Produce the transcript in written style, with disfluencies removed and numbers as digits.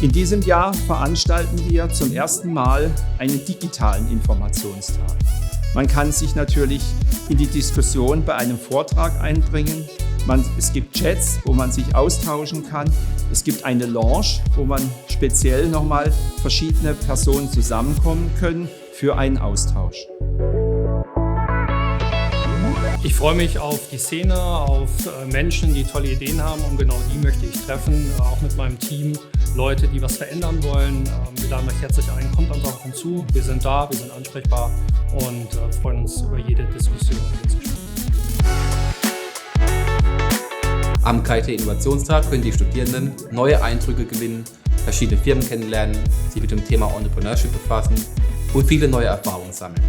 In diesem Jahr veranstalten wir zum ersten Mal einen digitalen Informationstag. Man kann sich natürlich in die Diskussion bei einem Vortrag einbringen. Es gibt Chats, wo man sich austauschen kann. Es gibt eine Lounge, wo man speziell nochmal verschiedene Personen zusammenkommen können für einen Austausch. Ich freue mich auf die Szene, auf Menschen, die tolle Ideen haben, und genau die möchte ich treffen, auch mit meinem Team, Leute, die was verändern wollen. Wir laden euch herzlich ein, kommt einfach auf uns zu, wir sind da, wir sind ansprechbar und freuen uns über jede Diskussion. Am KIT Innovationstag können die Studierenden neue Eindrücke gewinnen, verschiedene Firmen kennenlernen, sich mit dem Thema Entrepreneurship befassen und viele neue Erfahrungen sammeln.